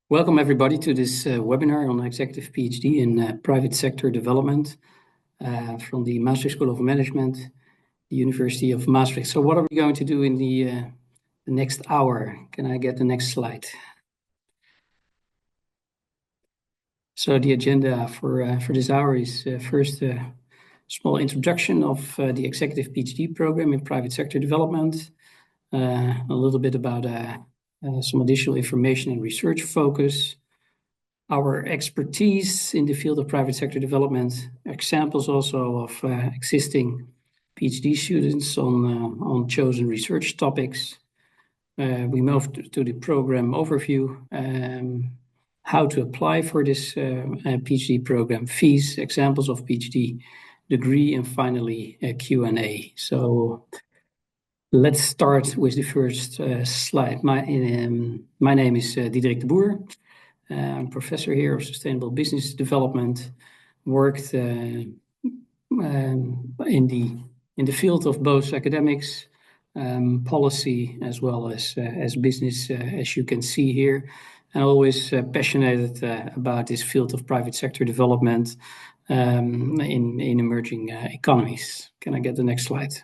Welcome everybody to this webinar on Executive PhD in Private Sector Development from the Maastricht School of Management, the University of Maastricht. So what are we going to do in the next hour? Can I get the next slide? So the agenda for this hour is first a small introduction of the Executive PhD program in Private Sector Development, a little bit about some additional information and research focus, our expertise in the field of private sector development, examples also of existing PhD students on chosen research topics. We move to the program overview, how to apply for this PhD program, fees, examples of PhD degree, and finally a Q&A. So let's start with the first slide. My name is Diederik de Boer. I'm professor here of Sustainable Business Development, worked in the field of both academics, policy, as well as business, as you can see here. I'm always passionate about this field of private sector development in emerging economies. Can I get the next slide?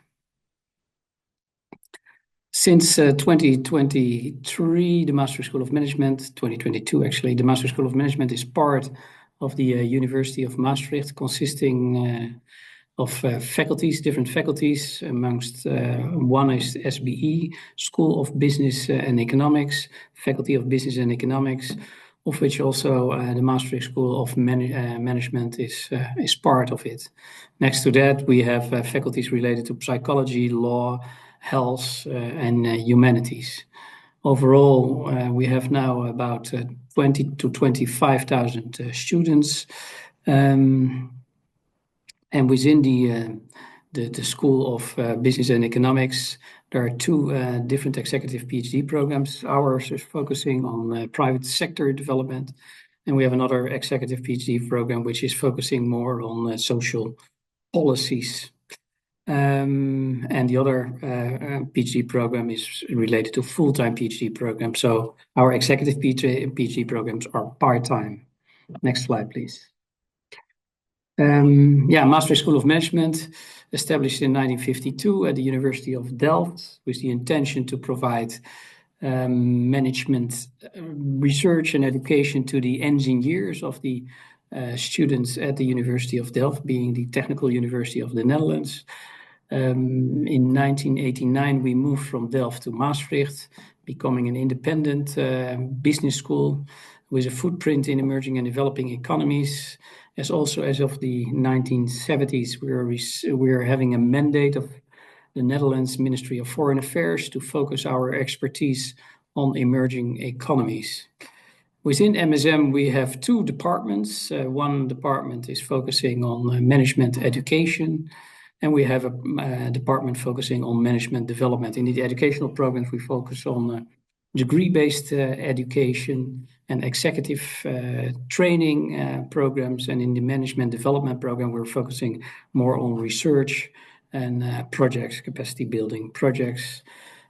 Since 2023, the Maastricht School of Management, 2022 actually, the Maastricht School of Management is part of the University of Maastricht, consisting of faculties, different faculties, amongst one is SBE, School of Business and Economics, Faculty of Business and Economics, of which also the Maastricht School of Management is part of it. Next to that, we have faculties related to psychology, law, health, and humanities. Overall, we have now about 20 to 25,000 students. And within the School of Business and Economics, there are two different executive PhD programs. Ours is focusing on private sector development, and we have another executive PhD program which is focusing more on social policies. And the other PhD program is related to full-time PhD program. So our executive PhD programs are part-time. Next slide, please. Maastricht School of Management, established in 1952 at the University of Delft, with the intention to provide management research and education to the engineers of the students at the University of Delft, being the Technical University of the Netherlands. In 1989, we moved from Delft to Maastricht, becoming an independent business school with a footprint in emerging and developing economies. As of the 1970s, we are having a mandate of the Netherlands Ministry of Foreign Affairs to focus our expertise on emerging economies. Within MSM, we have two departments. One department is focusing on management education, and we have a department focusing on management development. In the educational programs, we focus on degree-based education and executive training programs. And in the management development program, we're focusing more on research and projects, capacity building projects.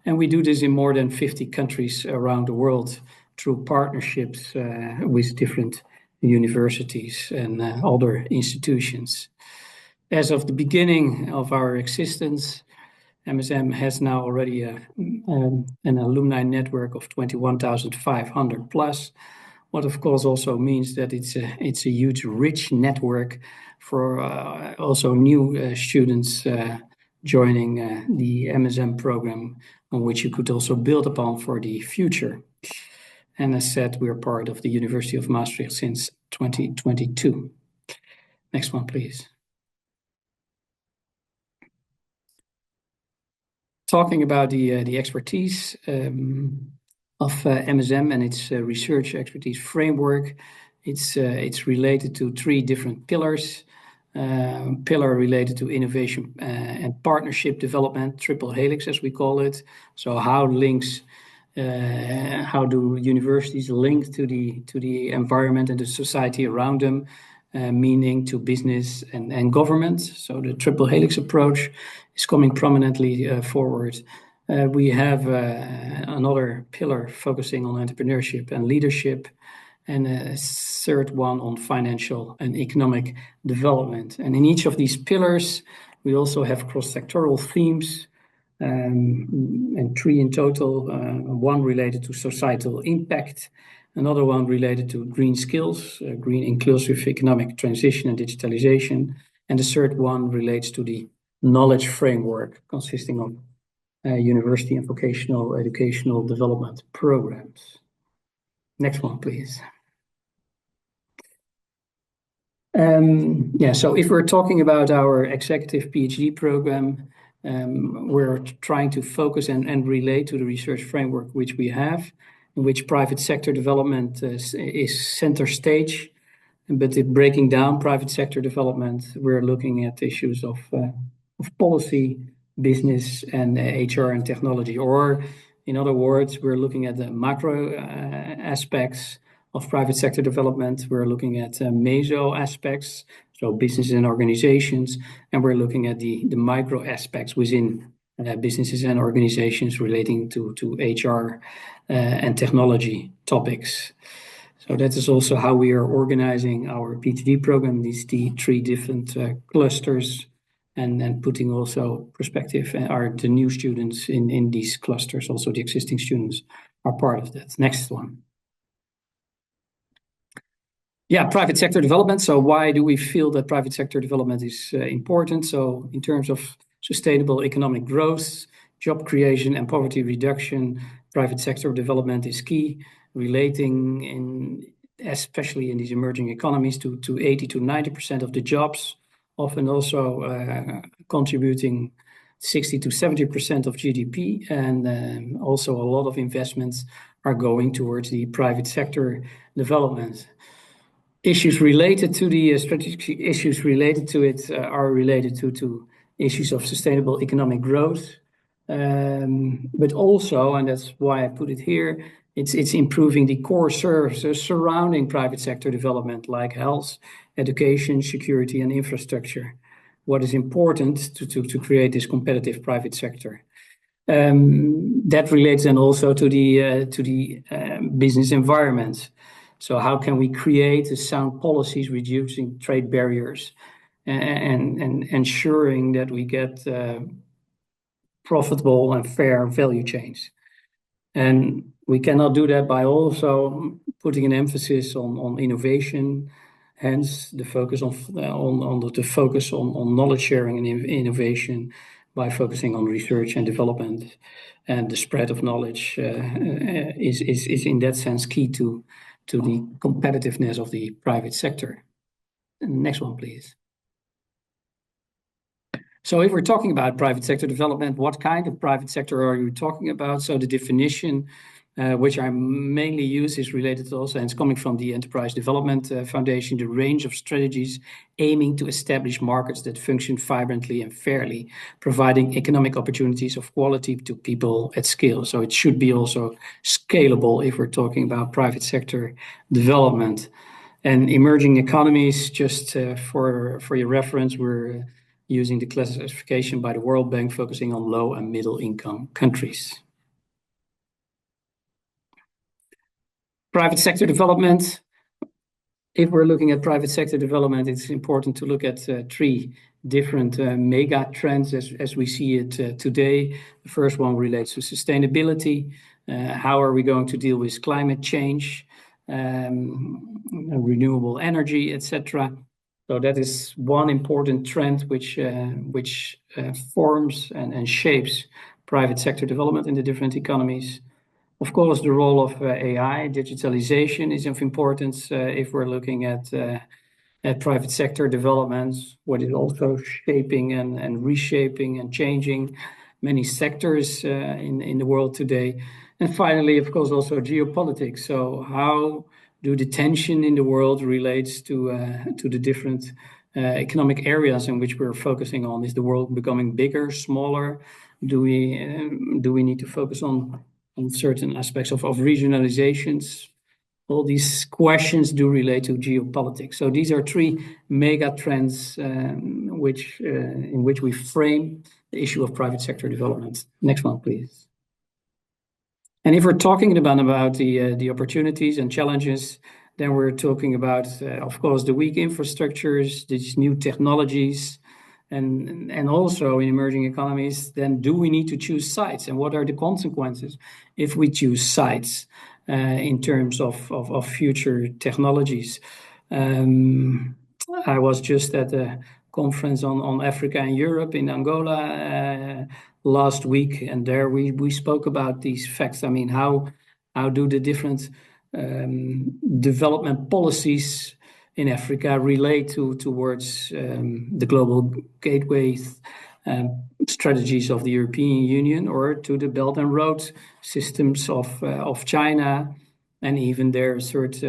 And we do this in more than 50 countries around the world through partnerships with different universities and other institutions. As of the beginning of our existence, MSM has now already an alumni network of 21,500 plus, what of course also means that it's a huge, rich network for also new students joining the MSM program, on which you could also build upon for the future. And as said, we're part of the University of Maastricht since 2022. Next one, please. Talking about the expertise of MSM and its research expertise framework, it's related to three different pillars. Pillar related to innovation and partnership development, triple helix as we call it. So how do universities link to the environment and the society around them, meaning to business and government. So the triple helix approach is coming prominently forward. We have another pillar focusing on entrepreneurship and leadership, and a third one on financial and economic development. And in each of these pillars, we also have cross-sectoral themes, and 3 in total, one related to societal impact, another one related to green skills, green inclusive economic transition and digitalization, and the third one relates to the knowledge framework consisting of university and vocational educational development programs. Next one, please. So if we're talking about our executive PhD program, we're trying to focus and relate to the research framework which we have, in which private sector development is center stage. But in breaking down private sector development, we're looking at issues of policy, business, and HR and technology. Or, in other words, we're looking at the macro aspects of private sector development. We're looking at meso aspects, so businesses and organizations, and we're looking at the micro aspects within businesses and organizations relating to HR and technology topics. So that is also how we are organizing our PhD program, these 3 different clusters, and putting also perspective are the new students in these clusters. Also, the existing students are part of that. Next one. Yeah, private sector development. So why do we feel that private sector development is important? So in terms of sustainable economic growth, job creation, and poverty reduction, private sector development is key, relating especially in these emerging economies to 80 to 90% of the jobs, often also contributing 60 to 70% of GDP, and also a lot of investments are going towards the private sector development. Issues related to the strategic issues related to it are related to issues of sustainable economic growth, but also, and that's why I put it here, it's improving the core services surrounding private sector development, like health, education, security, and infrastructure. What is important to create this competitive private sector. That relates then also to the business environment. So how can we create sound policies reducing trade barriers and ensuring that we get profitable and fair value chains? And we cannot do that by also putting an emphasis on innovation, hence the focus on knowledge sharing and innovation by focusing on research and development, and the spread of knowledge is in that sense key to the competitiveness of the private sector. Next one, please. So if we're talking about private sector development, what kind of private sector are you talking about? So the definition, which I mainly use, is related also, and it's coming from the Enterprise Development Foundation, the range of strategies aiming to establish markets that function vibrantly and fairly, providing economic opportunities of quality to people at scale. So it should be also scalable if we're talking about private sector development. And emerging economies, just for your reference, we're using the classification by the World Bank, focusing on low and middle income countries. Private sector development. If we're looking at private sector development, it's important to look at 3 different mega trends as we see it today. The first one relates to sustainability. How are we going to deal with climate change, renewable energy, etc.? So that is one important trend which forms and shapes private sector development in the different economies. Of course, the role of AI, digitalization, is of importance if we're looking at private sector developments, what is also shaping and reshaping and changing many sectors in the world today. And finally, of course, also geopolitics. So how do the tension in the world relates to the different economic areas in which we're focusing on? Is the world becoming bigger, smaller? Do we need to focus on certain aspects of regionalizations? All these questions do relate to geopolitics. So these are 3 mega trends in which we frame the issue of private sector development. Next one, please. And if we're talking about the opportunities and challenges, then we're talking about, of course, the weak infrastructures, these new technologies, and also in emerging economies. Then, do we need to choose sides, and what are the consequences if we choose sides in terms of future technologies? Um, I was just at a conference on Africa and Europe in Angola last week, and there we spoke about these facts. I mean, how do the different development policies in Africa relate towards the global gateway strategies of the European Union, or to the Belt and Road systems of China? And even their third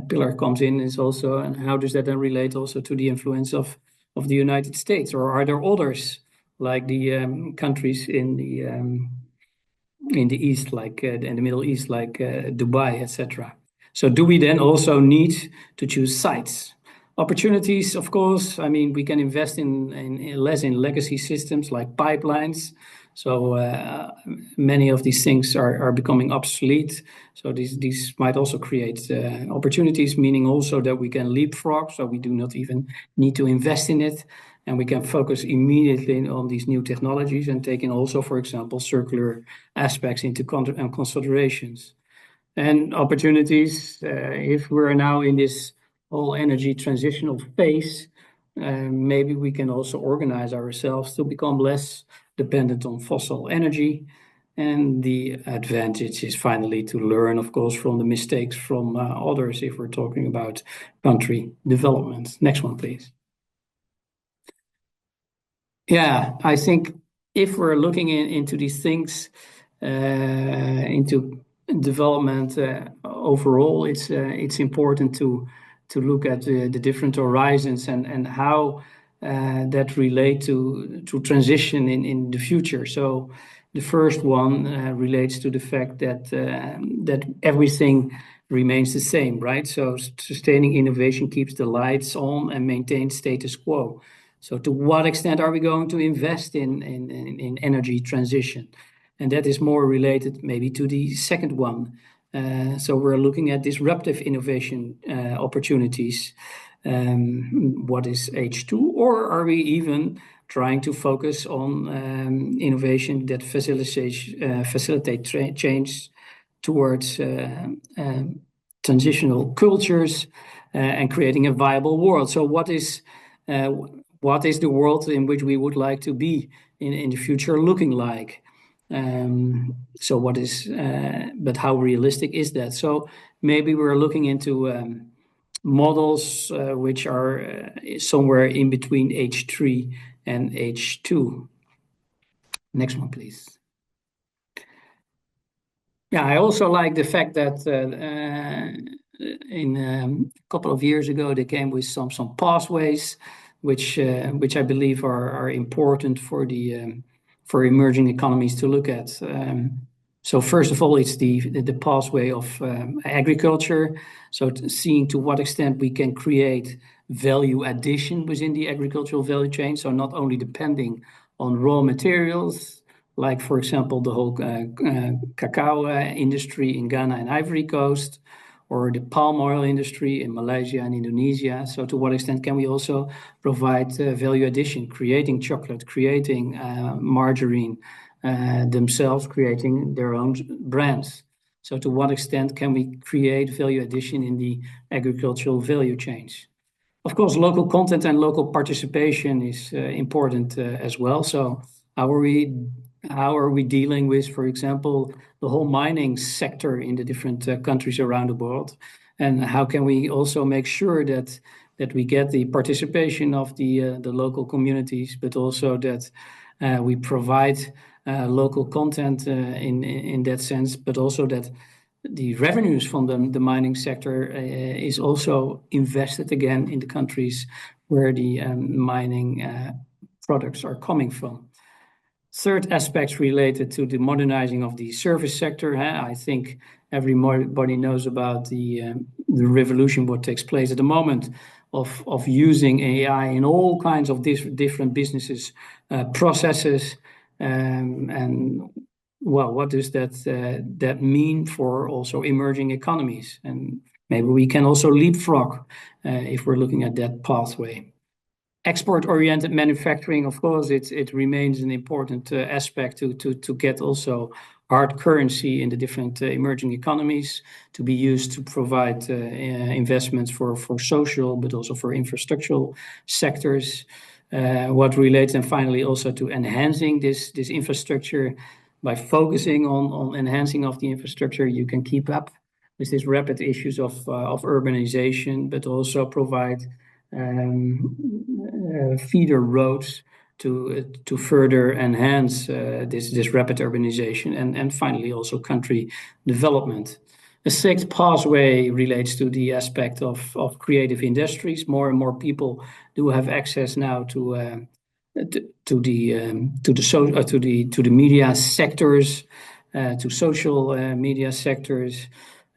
pillar comes in is also, and how does that then relate also to the influence of the United States? Or are there others, like the countries in the East, like in the Middle East, like Dubai, etc.? So do we then also need to choose sites? Opportunities, of course. I mean, we can invest in less in legacy systems like pipelines. So many of these things are becoming obsolete. So these might also create opportunities, meaning also that we can leapfrog. So we do not even need to invest in it, and we can focus immediately on these new technologies and taking also, for example, circular aspects into considerations. And opportunities, if we're now in this whole energy transitional phase, maybe we can also organize ourselves to become less dependent on fossil energy. And the advantage is finally to learn, of course, from the mistakes from others if we're talking about country development. Next one, please. Yeah, I think if we're looking into these things, into development overall, it's important to look at the different horizons and how that relate to transition in the future. So the first one relates to the fact that everything remains the same, right? So sustaining innovation keeps the lights on and maintains status quo. So to what extent are we going to invest in energy transition? And that is more related maybe to the second one. So we're looking at disruptive innovation opportunities. What is H2? Or are we even trying to focus on innovation that facilitate change towards transitional cultures and creating a viable world? So what is the world in which we would like to be in the future looking like? So what is, but how realistic is that? So maybe we're looking into models which are somewhere in between H3 and H2. Next one, please. Yeah, I also like the fact that in a couple of years ago they came with some pathways, which I believe are important for emerging economies to look at. So first of all, it's the pathway of agriculture. So seeing to what extent we can create value addition within the agricultural value chain. So not only depending on raw materials, like, for example, the whole cacao industry in Ghana and Ivory Coast, or the palm oil industry in Malaysia and Indonesia. So to what extent can we also provide value addition, creating chocolate, creating margarine themselves, creating their own brands? So to what extent can we create value addition in the agricultural value chains? Of course, local content and local participation is important as well. So how are we dealing with, for example, the whole mining sector in the different countries around the world? And how can we also make sure that we get the participation of the local communities, but also that we provide local content in that sense, but also that the revenues from the mining sector is also invested again in the countries where the mining products are coming from. Third aspects related to the modernizing of the service sector. I think everybody knows about the revolution, what takes place at the moment of using AI in all kinds of different businesses, processes, and well, what does that mean for also emerging economies? And maybe we can also leapfrog if we're looking at that pathway. Export-oriented manufacturing, of course, it remains an important aspect to get also hard currency in the different emerging economies to be used to provide investments for social, but also for infrastructural sectors. What relates and finally also to enhancing this infrastructure by focusing on enhancing of the infrastructure, you can keep up with these rapid issues of urbanization, but also provide feeder roads to further enhance this rapid urbanization and finally also country development. The sixth pathway relates to the aspect of creative industries. More and more people do have access now to the media sectors, to social media sectors,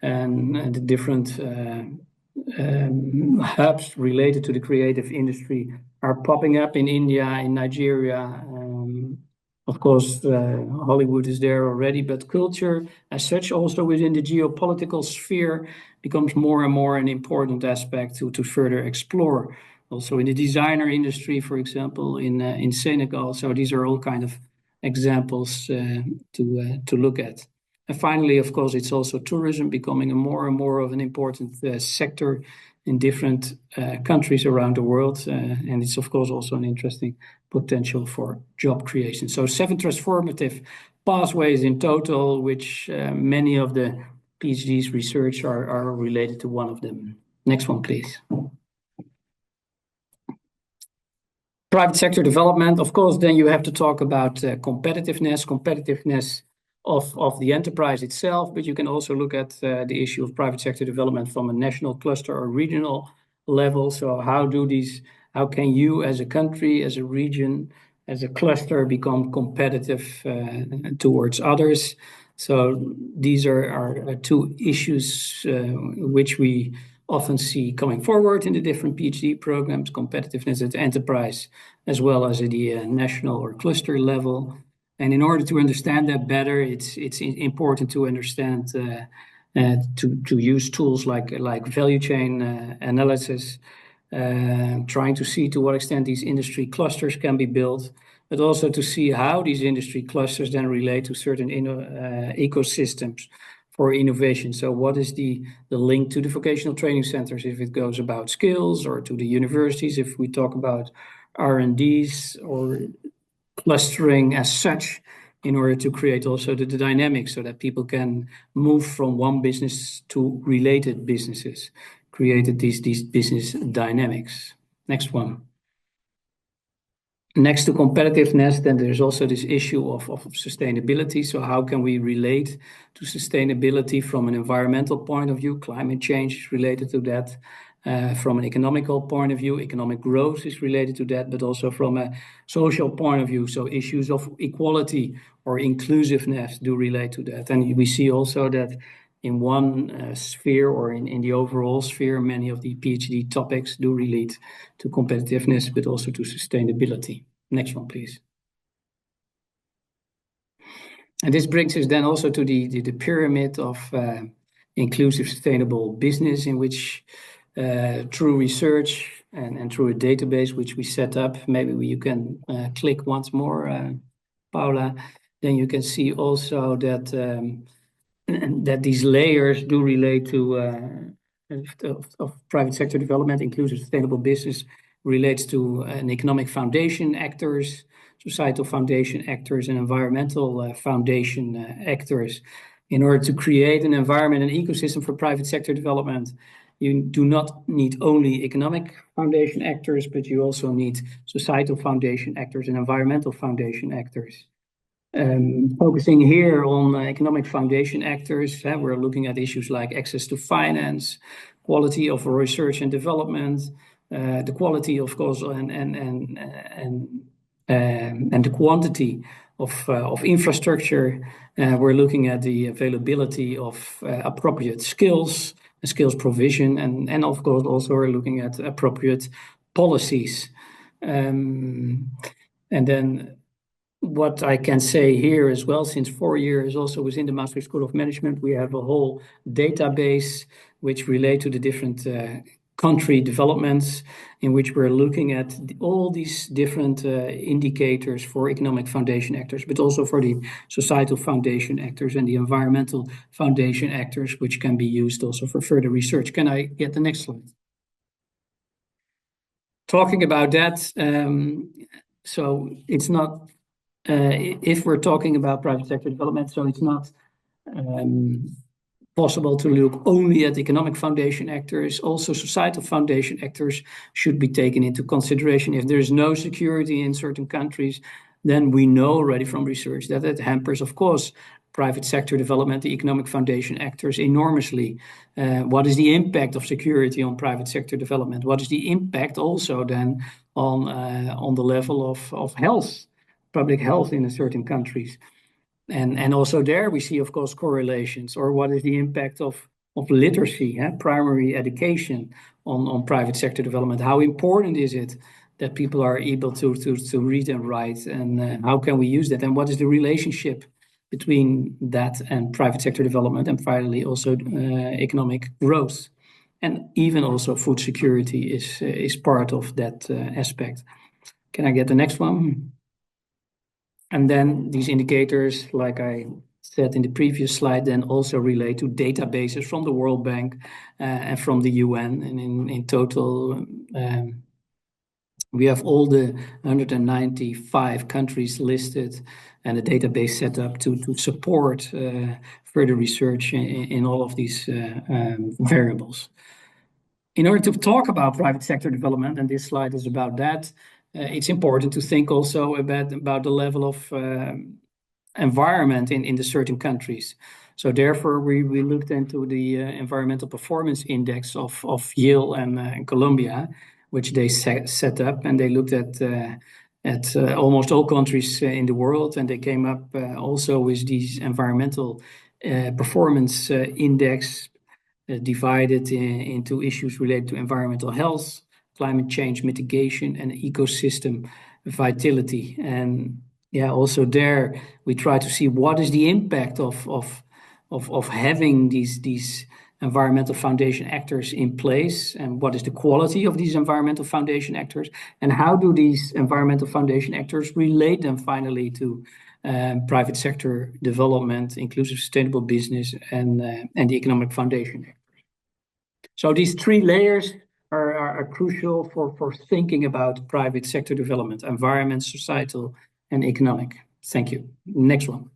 and the different hubs related to the creative industry are popping up in India, in Nigeria. Of course, Hollywood is there already, but culture as such, also within the geopolitical sphere, becomes more and more an important aspect to further explore. Also in the designer industry, for example, in Senegal. So these are all kind of examples to look at. And finally, of course, it's also tourism becoming more and more of an important sector in different countries around the world. And it's, of course, also an interesting potential for job creation. So 7 transformative pathways in total, which many of the PhD's research are related to one of them. Next one, please. Private sector development, of course, then you have to talk about competitiveness of the enterprise itself, but you can also look at the issue of private sector development from a national cluster or regional level. So how can you as a country, as a region, as a cluster become competitive towards others? So these are two issues which we often see coming forward in the different PhD programs, competitiveness at the enterprise, as well as at the national or cluster level. And in order to understand that better, it's important to understand to use tools like value chain analysis, trying to see to what extent these industry clusters can be built, but also to see how these industry clusters then relate to certain ecosystems for innovation. So what is the link to the vocational training centers if it goes about skills, or to the universities if we talk about R&Ds, or clustering as such, in order to create also the dynamics so that people can move from one business to related businesses, created these business dynamics. Next one. Next to competitiveness, then there's also this issue of sustainability. So how can we relate to sustainability from an environmental point of view? Climate change is related to that. From an economical point of view, economic growth is related to that, but also from a social point of view. So issues of equality or inclusiveness do relate to that. And we see also that in one sphere, or in the overall sphere, many of the PhD topics do relate to competitiveness, but also to sustainability. Next one, please. And this brings us then also to the pyramid of inclusive sustainable business, in which through research and through a database which we set up, maybe you can click once more, Paula, then you can see also that these layers do relate to of private sector development. Inclusive sustainable business relates to an economic foundation actors, societal foundation actors, and environmental foundation actors. In order to create an environment, an ecosystem for private sector development, you do not need only economic foundation actors, but you also need societal foundation actors and environmental foundation actors. Focusing here on economic foundation actors, we're looking at issues like access to finance, quality of research and development, the quality, of course, and the quantity of infrastructure. We're looking at the availability of appropriate skills, skills provision, and of course also we're looking at appropriate policies. And then what I can say here as well, since 4 years also within the Maastricht School of Management, we have a whole database which relate to the different country developments, in which we're looking at all these different indicators for economic foundation actors, but also for the societal foundation actors and the environmental foundation actors, which can be used also for further research. Can I get the next slide? Talking about that, so it's not if we're talking about private sector development, so it's not possible to look only at economic foundation actors. Also, societal foundation actors should be taken into consideration. If there is no security in certain countries, then we know already from research that it hampers, of course, private sector development, the economic foundation actors enormously. What is the impact of security on private sector development? What is the impact also then on the level of health, public health in certain countries? And also there we see, of course, correlations, or what is the impact of literacy, primary education on private sector development? How important is it that people are able to read and write, and how can we use that? And what is the relationship between that and private sector development, and finally also economic growth? And even also food security is part of that aspect. Can I get the next one? And then these indicators, like I said in the previous slide, then also relate to databases from the World Bank and from the UN. And in total, we have all the 195 countries listed and a database set up to support further research in all of these variables. In order to talk about private sector development, and this slide is about that, it's important to think also about the level of environment in the certain countries. So therefore, we looked into the environmental performance index of Yale and Columbia, which they set up, and they looked at almost all countries in the world, and they came up also with these environmental performance index divided into issues related to environmental health, climate change mitigation, and ecosystem vitality. And yeah, also there we try to see what is the impact of having these environmental foundation actors in place, and what is the quality of these environmental foundation actors, and how do these environmental foundation actors relate them finally to private sector development, inclusive sustainable business, and the economic foundation. So these three layers are crucial for thinking about private sector development: environment, societal, and economic. Thank you. Next one.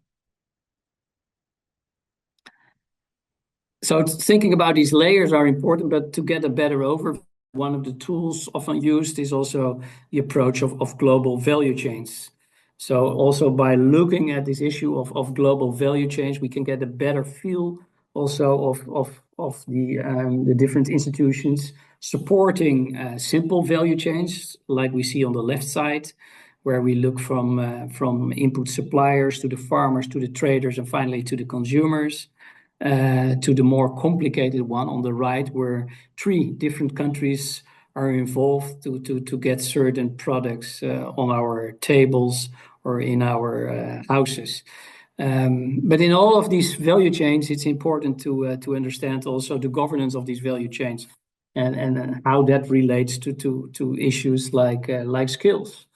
So thinking about these layers are important, but to get a better overview, one of the tools often used is also the approach of global value chains. So also by looking at this issue of global value chains, we can get a better feel also of the different institutions supporting simple value chains, like we see on the left side, where we look from input suppliers to the farmers, to the traders, and finally to the consumers, to the more complicated one on the right, where 3 different countries are involved to get certain products on our tables or in our houses. But in all of these value chains, it's important to understand also the governance of these value chains, and how that relates to issues like skills,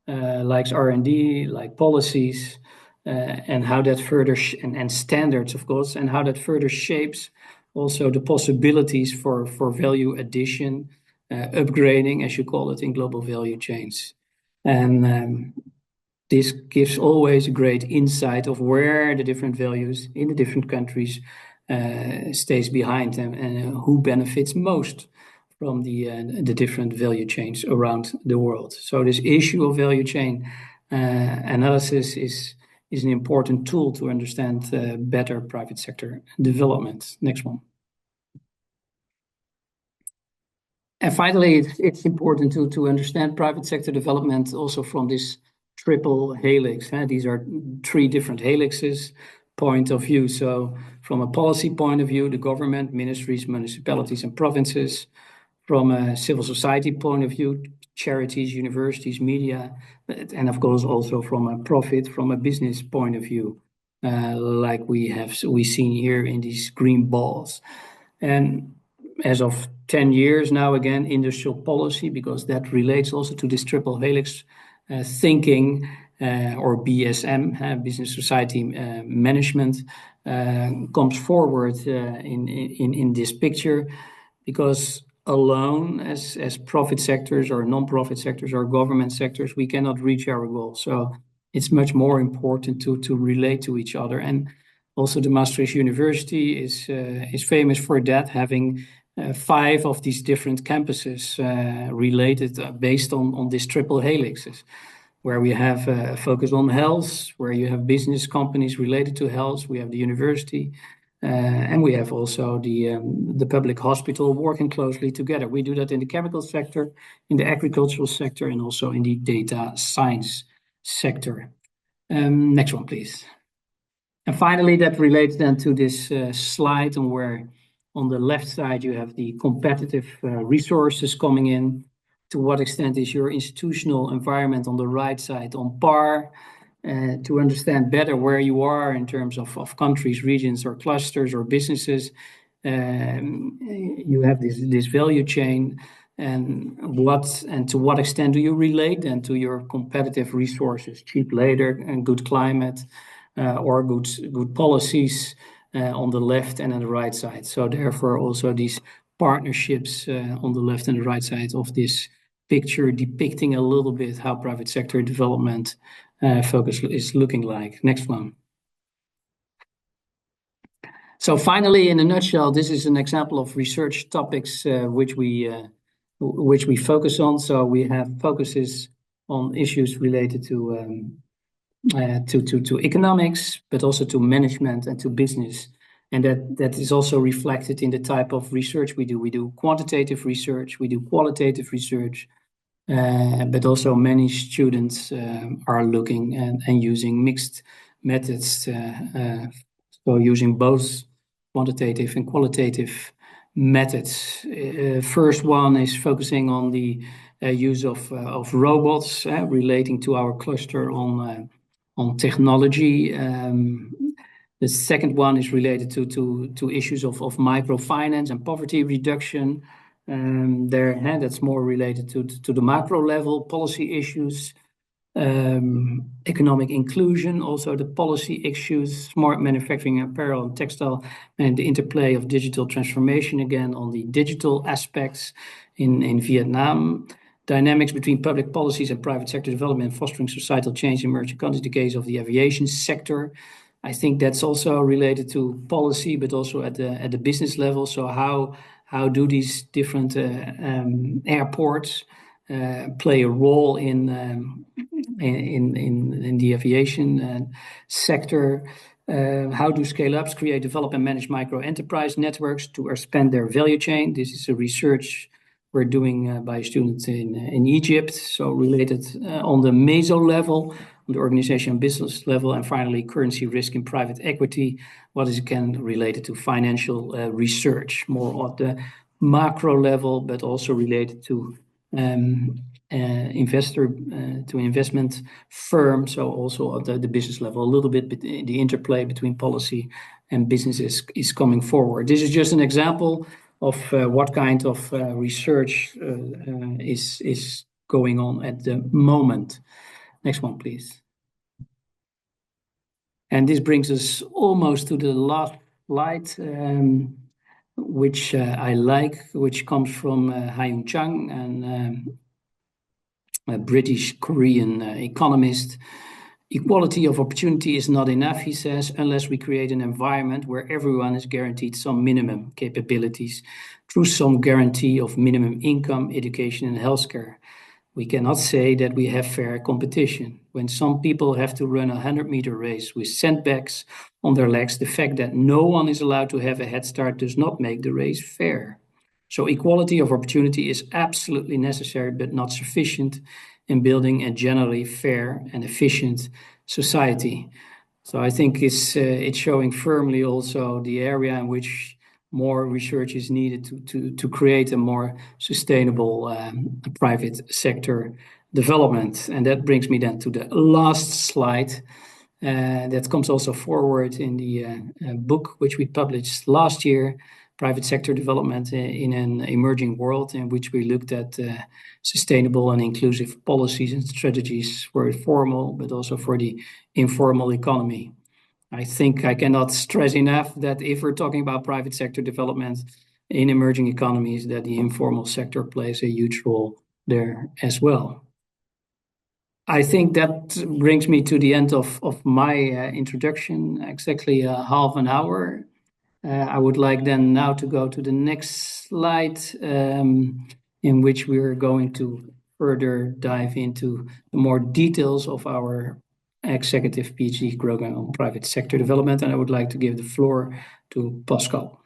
like R&D, like policies, and how that further and standards, of course, and how that further shapes also the possibilities for value addition, upgrading, as you call it, in global value chains. And this gives always a great insight of where the different values in the different countries stays behind, and who benefits most from the different value chains around the world. So this issue of value chain analysis is an important tool to understand better private sector development. Next one. And finally, it's important to understand private sector development also from this triple helix. These are 3 different helixes point of view. So from a policy point of view, the government, ministries, municipalities, and provinces. From a civil society point of view, charities, universities, media, and of course also from a profit, from a business point of view, like we seen here in these green balls. And as of 10 years now, again, industrial policy, because that relates also to this triple helix thinking, or BSM, business society management, comes forward in this picture, because alone as profit sectors or non-profit sectors or government sectors, we cannot reach our goals. So it's much more important to relate to each other. And also the Maastricht University is famous for that, having 5 of these different campuses related based on this triple helixes, where we have a focus on health, where you have business companies related to health. We have the university, and we have also the public hospital working closely together. We do that in the chemical sector, in the agricultural sector, and also in the data science sector. Next one, please. And finally, that relates then to this slide, and where on the left side you have the competitive resources coming in. To what extent is your institutional environment on the right side on par? To understand better where you are in terms of countries, regions, or clusters, or businesses. You have this value chain, and to what extent do you relate then to your competitive resources, cheap labor and good climate, or good policies on the left and on the right side. So therefore also these partnerships on the left and the right side of this picture, depicting a little bit how private sector development focus is looking like. Next one. So finally, in a nutshell, this is an example of research topics which we focus on. So we have focuses on issues related to economics, but also to management and to business. And that is also reflected in the type of research we do. We do quantitative research, we do qualitative research, but also many students are looking and using mixed methods. So using both quantitative and qualitative methods. First one is focusing on the use of robots, relating to our cluster on technology. The second one is related to issues of microfinance and poverty reduction. That's more related to the macro level policy issues. Economic inclusion, also the policy issues, smart manufacturing, apparel, and textile, and the interplay of digital transformation, again on the digital aspects in Vietnam. Dynamics between public policies and private sector development, fostering societal change in emerging countries, the case of the aviation sector. I think that's also related to policy, but also at the business level. So how do these different airports play a role in the aviation sector? How do scale-ups create, develop, and manage micro-enterprise networks to expand their value chain? This is a research we're doing by students in Egypt, so related on the meso level, on the organization and business level, and finally currency risk in private equity. What is again related to financial research, more at the macro level, but also related to investment firm, so also at the business level, a little bit, but the interplay between policy and business is coming forward. This is just an example of what kind of research is going on at the moment. Next one, please. And this brings us almost to the last slide, which I like, which comes from Hyun Chang, and a British-Korean economist. Equality of opportunity is not enough, he says, unless we create an environment where everyone is guaranteed some minimum capabilities through some guarantee of minimum income, education, and healthcare. We cannot say that we have fair competition. When some people have to run a 100-meter race with sandbags on their legs, the fact that no one is allowed to have a head start does not make the race fair. So equality of opportunity is absolutely necessary, but not sufficient in building a generally fair and efficient society. So I think it's showing firmly also the area in which more research is needed to create a more sustainable private sector development. And that brings me then to the last slide. That comes also forward in the book which we published last year, Private Sector Development in an Emerging World, in which we looked at sustainable and inclusive policies and strategies for formal, but also for the informal economy. I think I cannot stress enough that if we're talking about private sector development in emerging economies, that the informal sector plays a huge role there as well. I think that brings me to the end of my introduction, exactly half an hour. I would like then now to go to the next slide, in which we are going to further dive into the more details of our executive PhD program on private sector development. And I would like to give the floor to Pascal.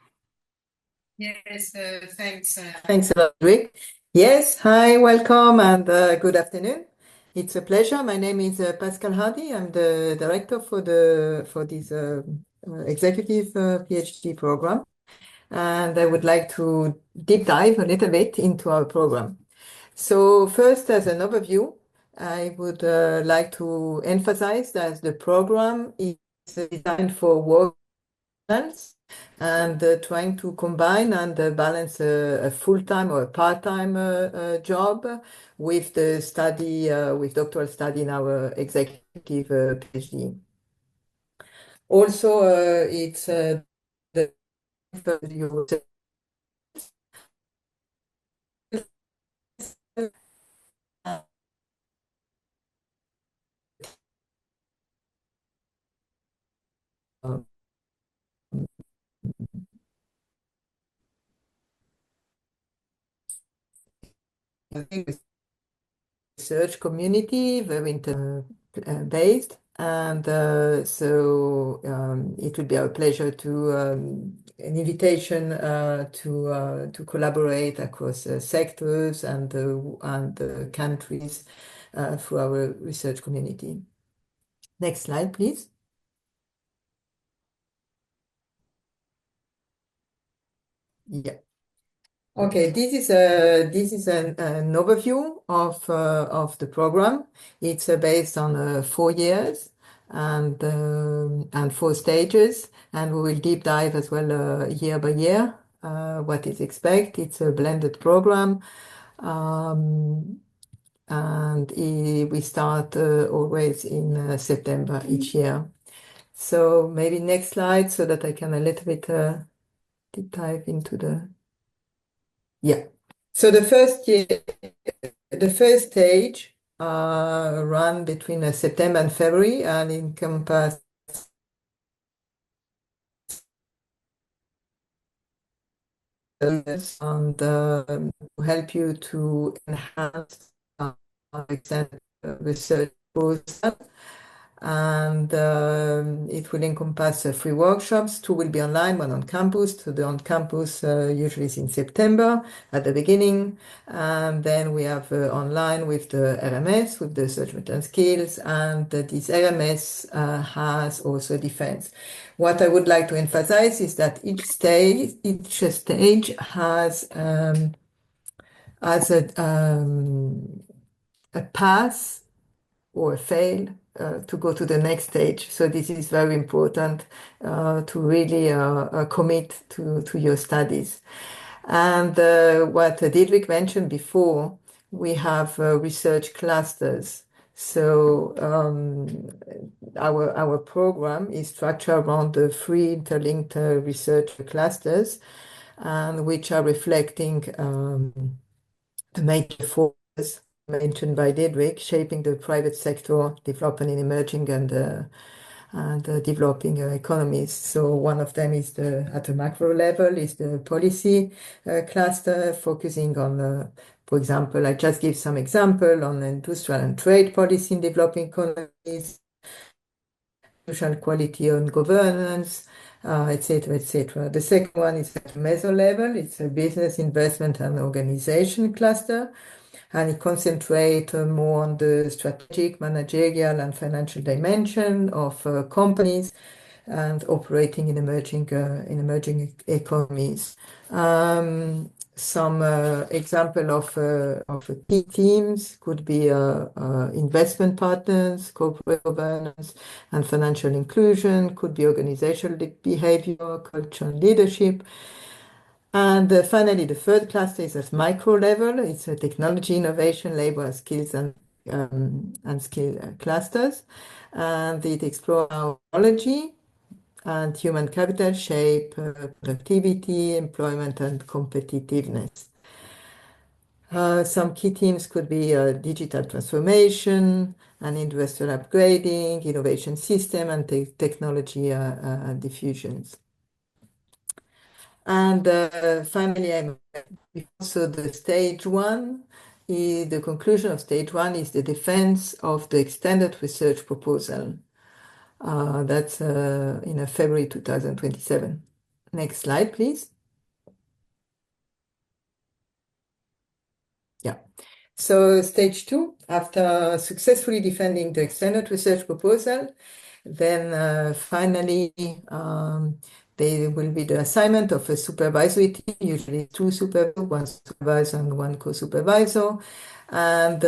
Yes, thanks. Thanks a lot, Rick. Yes, hi, welcome, and good afternoon. It's a pleasure. My name is Pascal Hardy. I'm the director for this executive PhD program, and I would like to deep dive a little bit into our program. So first, as an overview, I would like to emphasize that the program is designed for work balance and trying to combine and balance a full-time or a part-time job with the study, with doctoral study in our executive PhD. Also, it's the research community, very based, and so it would be our pleasure to an invitation to collaborate across sectors and countries through our research community. Next slide, please. Yeah. Okay, this is an overview of the program. It's based on 4 years and 4 stages, and we will deep dive as well year by year what is expected. It's a blended program, and we start always in September each year. So maybe next slide so that I can a little bit deep dive into the. Yeah. So the first stage run between September and February and encompass and help you to enhance extend research process. And it will encompass 3 workshops. 2 will be online, 1 on campus. So the on campus usually is in September at the beginning. And then we have online with the RMS, with the judgment and skills. And this RMS has also defense. What I would like to emphasize is that each stage has a pass or fail to go to the next stage. So this is very important to really commit to your studies. And what Didrik mentioned before, we have research clusters. So our program is structured around the 3 interlinked research clusters, and which are reflecting the major forces mentioned by Didrik, shaping the private sector development in emerging and developing economies. So one of them is at the macro level is the policy cluster, focusing on, for example, I just give some example on industrial and trade policy in developing economies, social quality and governance, etc., etc. The second one is at the meso level. It's a business, investment, and organization cluster, and it concentrates more on the strategic, managerial, and financial dimension of companies, and operating in emerging economies. Some example of key themes could be investment partners, corporate governance, and financial inclusion, could be organizational behavior, culture, and leadership. And finally, the third cluster is at micro level. It's a technology, innovation, labor, skills, and skill clusters. And it explores how technology and human capital shape productivity, employment, and competitiveness. Some key themes could be digital transformation and industrial upgrading, innovation system, and technology diffusions. And finally, so the stage one, the conclusion of stage one is the defense of the extended research proposal. That's in February 2027. Next slide, please. Yeah. So stage two, after successfully defending the extended research proposal, then finally there will be the assignment of a supervisory team, usually two supervisors, one supervisor and one co-supervisor, and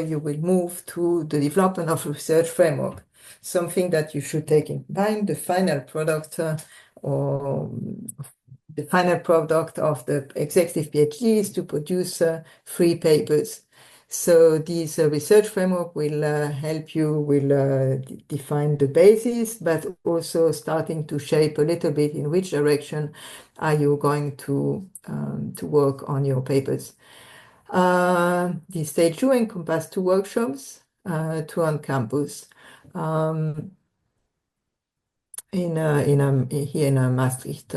you will move to the development of a research framework. Something that you should take in mind, the final product or the final product of the executive PhD is to produce 3 papers. So this research framework will help you, will define the basis, but also starting to shape a little bit in which direction are you going to work on your papers. The stage 2 encompasses 2 workshops, 2 on campus. Here in Maastricht.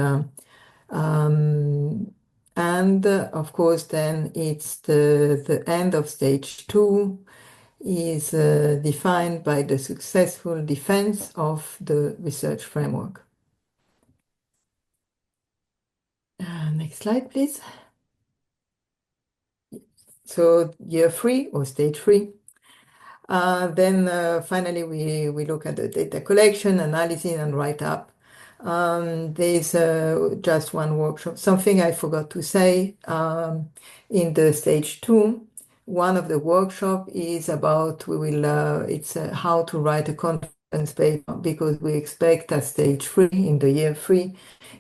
And of course, then it's the end of stage 2 is defined by the successful defense of the research framework. Next slide, please. So year 3 or stage 3. Then finally, we look at the data collection, analysis, and write-up. There's just one workshop. Something I forgot to say in the stage 2. One of the workshop is about it's how to write a conference paper, because we expect at stage 3 in the year 3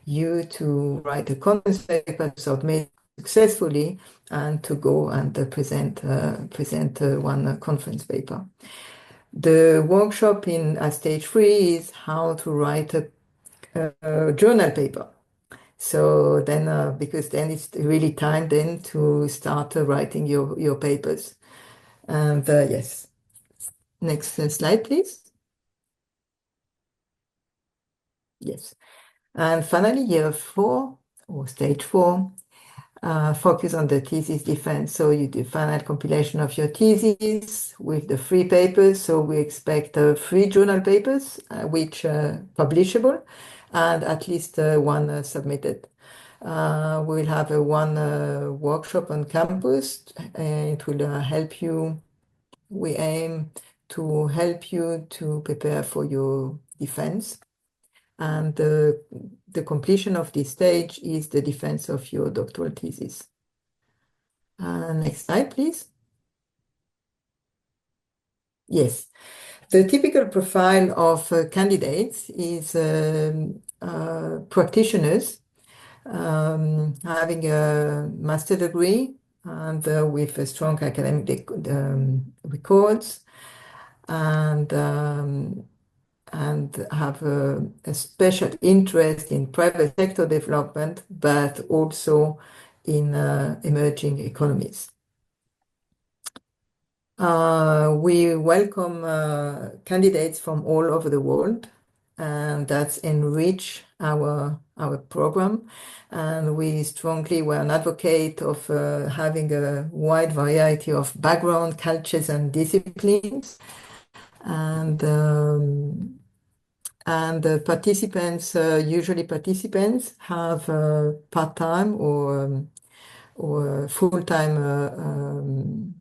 you to write a conference paper, submit successfully, and to go and present one conference paper. The workshop at stage 3 is how to write a journal paper. So then, because then it's really time then to start writing your papers. And yes, next slide, please. Yes. And finally, year 4 or stage 4, focus on the thesis defense. So you do final compilation of your thesis with the 3 papers. So we expect 3 journal papers, which are publishable, and at least 1 submitted. We'll have one workshop on campus. It will help you. We aim to help you to prepare for your defense. And the completion of this stage is the defense of your doctoral thesis. Next slide, please. Yes. The typical profile of candidates is practitioners having a master degree and with a strong academic records and have a special interest in private sector development, but also in emerging economies. We welcome candidates from all over the world, and that's enrich our program. And we're an advocate of having a wide variety of background, cultures, and disciplines. And participants, usually participants have part-time or full-time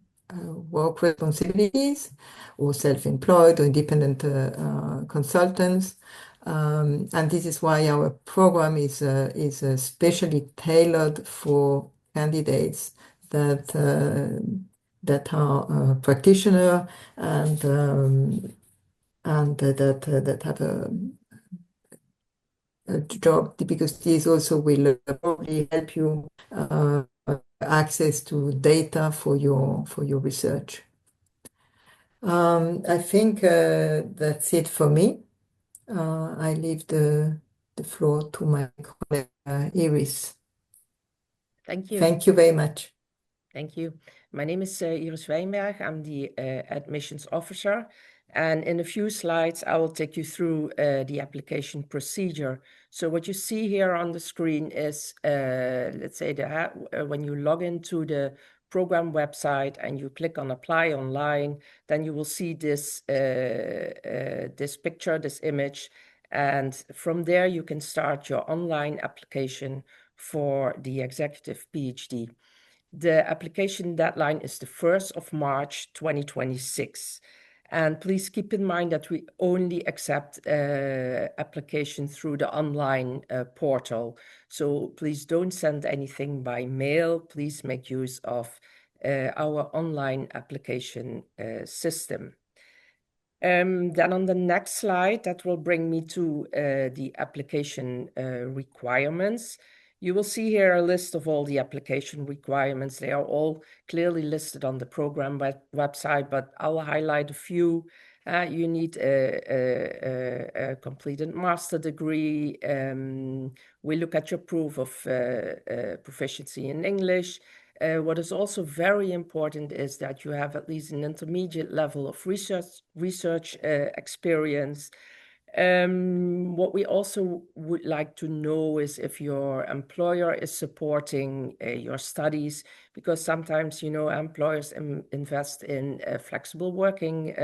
work responsibilities, or self-employed or independent consultants. And this is why our program is especially tailored for candidates that are practitioner and that have a job, because this also will probably help you access to data for your research. I think that's it for me. I leave the floor to my colleague Iris. Thank you. Thank you very much. Thank you. My name is Iris Wijnberg. I'm the admissions officer. And in a few slides, I will take you through the application procedure. So what you see here on the screen is, let's say, when you log into the program website and you click on Apply Online, then you will see this, this picture, this image. And from there, you can start your online application for the executive PhD. The application deadline is the 1st of March 2026. And please keep in mind that we only accept application through the online portal. So please don't send anything by mail. Please make use of our online application system. Then on the next slide, that will bring me to the application requirements. You will see here a list of all the application requirements. They are all clearly listed on the program website, but I'll highlight a few. You need a completed master degree. We look at your proof of proficiency in English. What is also very important is that you have at least an intermediate level of research experience. What we also would like to know is if your employer is supporting your studies, because sometimes, you know, employers invest in flexible working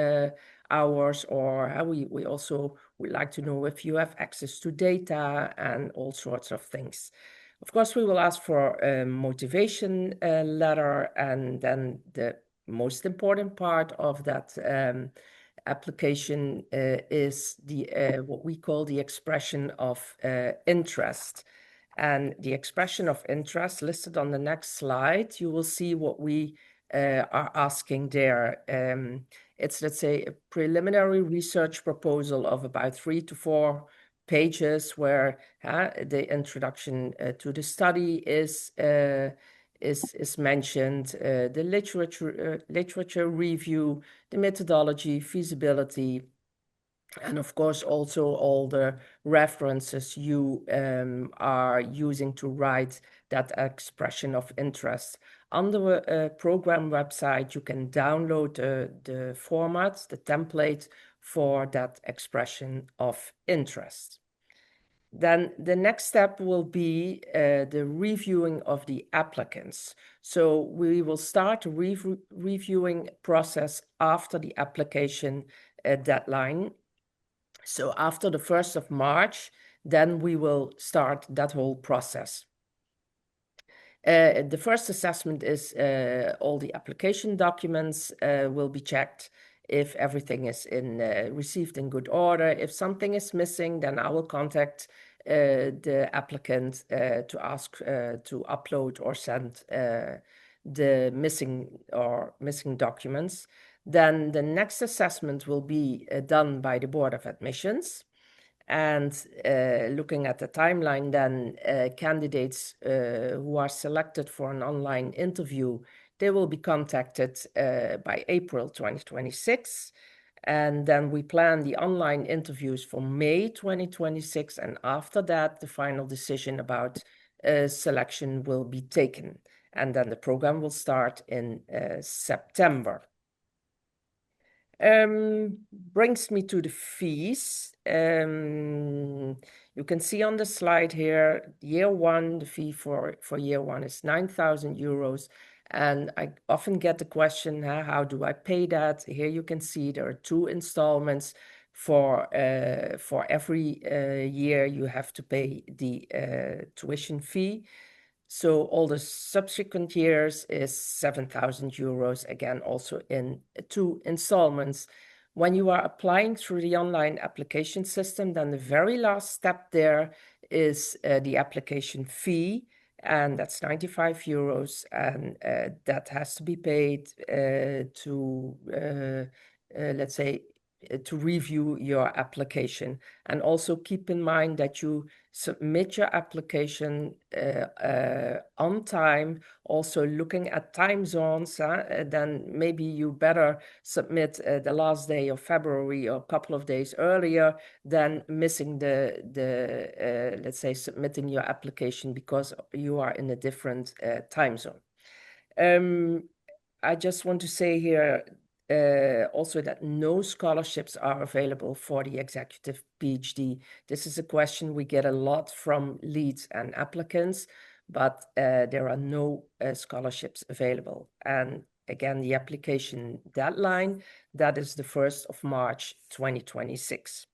hours, or we also would like to know if you have access to data and all sorts of things. Of course, we will ask for a motivation letter, and then the most important part of that application is the what we call the expression of interest. And the expression of interest listed on the next slide, you will see what we are asking there. It's, let's say, a preliminary research proposal of about 3 to 4 pages, where the introduction to the study is mentioned, the literature review, the methodology, feasibility, and of course also all the references you are using to write that expression of interest. On the program website, you can download the format, the template for that expression of interest. Then the next step will be the reviewing of the applicants. So we will start a reviewing process after the application deadline. So after the 1st of March, then we will start that whole process. The first assessment is all the application documents will be checked. If everything is received in good order. If something is missing, then I will contact the applicant to ask to upload or send the missing documents. Then the next assessment will be done by the Board of Admissions. And looking at the timeline, then candidates who are selected for an online interview, they will be contacted by April 2026. And then we plan the online interviews for May 2026. And after that, the final decision about selection will be taken. And then the program will start in September. Brings me to the fees. You can see on the slide here, year one, the fee for year one is 9,000 euros. And I often get the question, how do I pay that? Here you can see there are 2 installments for every year you have to pay the tuition fee. So all the subsequent years is 7,000 euros, again, also in 2 installments. When you are applying through the online application system, then the very last step there is the application fee, and that's 95 euros, and that has to be paid to, let's say, to review your application. And also keep in mind that you submit your application on time, also looking at time zones, then maybe you better submit the last day of February or a couple of days earlier than missing the let's say, submitting your application because you are in a different time zone. I just want to say here also that no scholarships are available for the executive PhD. This is a question we get a lot from leads and applicants, but there are no scholarships available. And again, the application deadline, that is the 1st of March, 2026.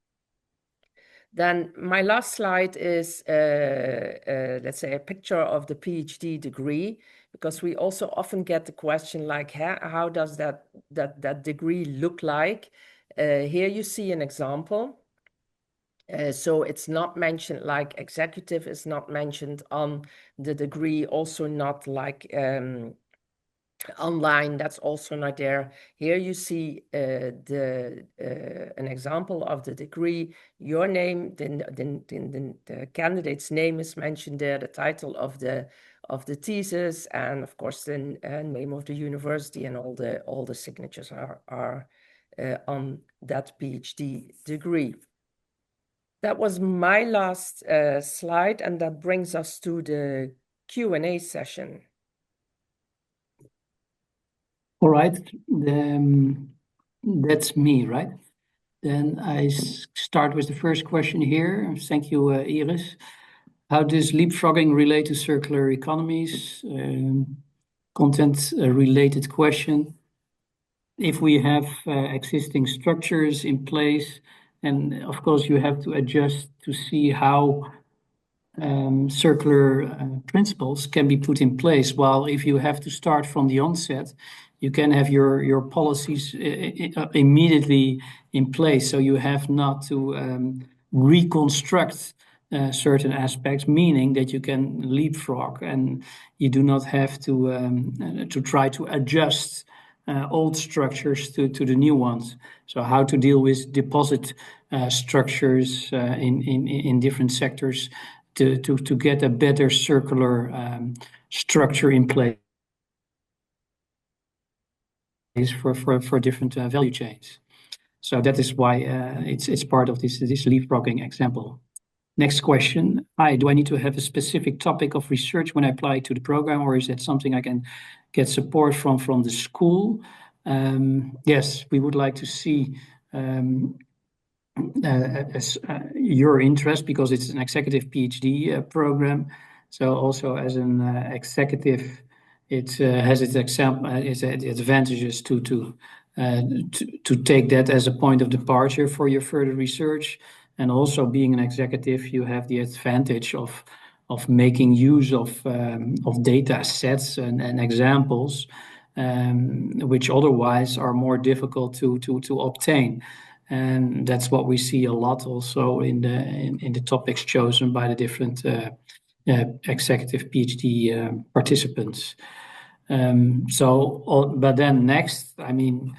Then my last slide is, let's say, a picture of the PhD degree, because we also often get the question like, how does that degree look like? Here you see an example. So it's not mentioned, like executive is not mentioned on the degree, also not like online, that's also not there. Here you see an example of the degree, your name, the candidate's name is mentioned there, the title of the thesis, and of course the name of the university, and all the signatures are on that PhD degree. That was my last slide, and that brings us to the Q&A session. All right, that's me, right? Then I start with the first question here. Thank you, Iris. How does leapfrogging relate to circular economies? Content-related question. If we have existing structures in place, and of course you have to adjust to see how circular principles can be put in place. While if you have to start from the onset, you can have your policies immediately in place. So you have not to reconstruct certain aspects, meaning that you can leapfrog, and you do not have to try to adjust old structures to the new ones. So how to deal with deposit structures in different sectors to get a better circular structure in place for different value chains. So that is why it's part of this leapfrogging example. Next question. Hi, do I need to have a specific topic of research when I apply to the program, or is that something I can get support from the school? Yes, we would like to see your interest, because it's an executive PhD program. So also as an executive, it has its advantages to take that as a point of departure for your further research. And also being an executive, you have the advantage of making use of data sets and examples, which otherwise are more difficult to obtain. And that's what we see a lot also in the topics chosen by the different executive PhD participants. But then next, I mean,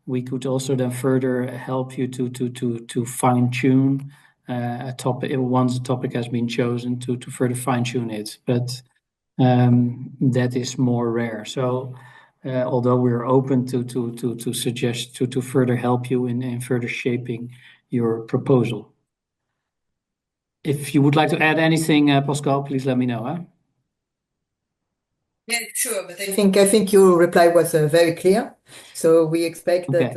we could also then further help you to fine tune a topic once a topic has been chosen, to further fine tune it. But that is more rare. So. Although we're open to suggest to further help you in further shaping your proposal. If you would like to add anything, Pascal, please let me know. Huh? Yeah, sure. But I think your reply was very clear. So we expect that